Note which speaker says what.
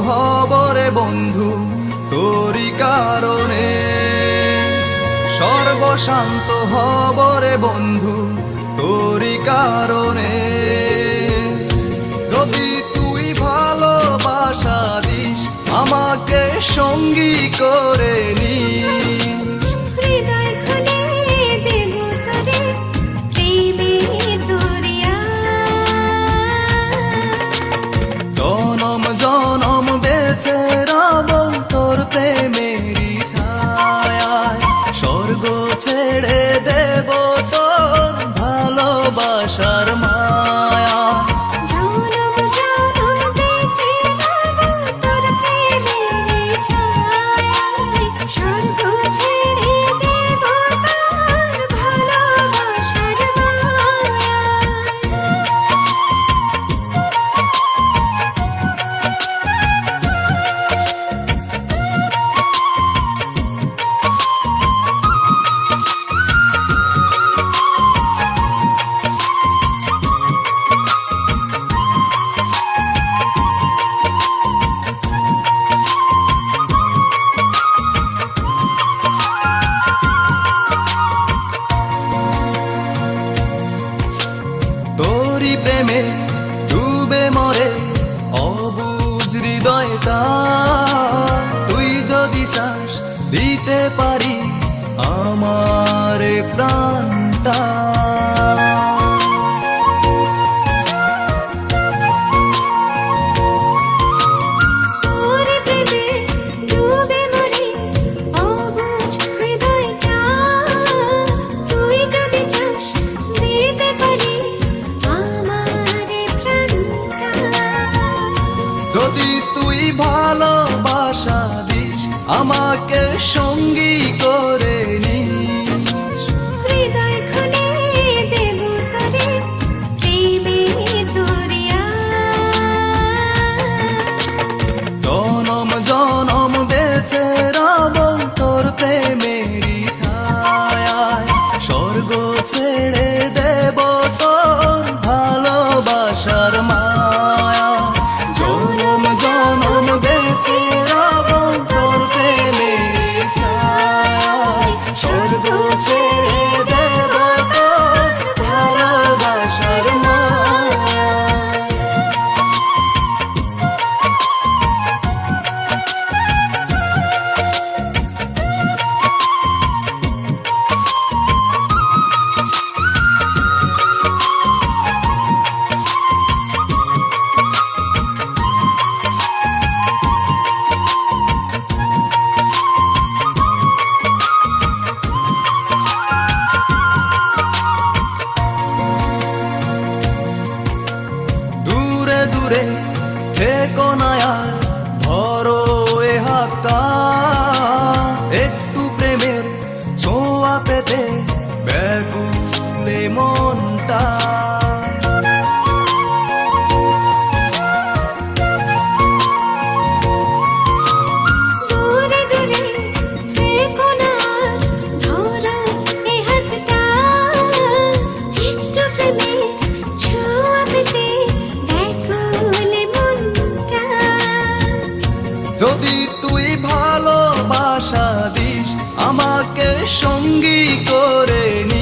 Speaker 1: হব রে বন্ধু তোরি কারণে, সর্বশান্ত হব রে বন্ধু তোরি কারণে। যদি তুই ভালোবাসা দিস আমাকে সঙ্গী করে নিস,
Speaker 2: হৃদয় খুলে দেব তোরে প্রেমের দরিয়া।
Speaker 1: জনম জনম বেঁচে রব তোর প্রেমেরই ছায়ায়, স্বর্গ ছেড়ে দেব তোর ভালোবাসার মায়া।
Speaker 2: জনম জনম বেঁচে রব তোর প্রেমের ছায়ায়, স্বর্গ ছেড়ে দেব তোর ভালোবাসার মায়ায়।
Speaker 1: তোরি প্রেমে ডুবে মরে অবুঝ হৃদয়টা, তুই যদি চাস দিতে পারি আমার প্রাণটা।
Speaker 2: তোর প্রেমে ডুবে মরি অবুঝ হৃদয়টা, তুই যদি চাস দিতে পারি আমার প্রাণটা।
Speaker 1: যদি তুই ভালোবাসা দিস আমাকে সঙ্গী করে নিস,
Speaker 2: হৃদয় খুলে দেব তোরে প্রেমের দরিয়া।
Speaker 1: জনম জনম বেঁচে রব তোর প্রেমেরই ছায়ায়, স্বর্গ ছেড়ে দেব তোর ভালোবাসার মায়া। জনম জনম বেঁচে রব তোর প্রেমেরই ছায়ায়, স্বর্গ ছেড়ে দেব তোর ভালোবাসার মায়া। দূরে দূরে থেকো না আর ধরো এ হাতটা, একটু প্রেমের ছোঁয়া পেতে ব্যাকুলে মনটা।
Speaker 2: দূরে দূরে থেকো না আর ধরো এ হাতটা, একটু প্রেমের ছোঁয়া পেতে ব্যাকুল মনটা।
Speaker 1: যদি তুই ভালোবাসা দিস আমাকে সঙ্গী করে নিস,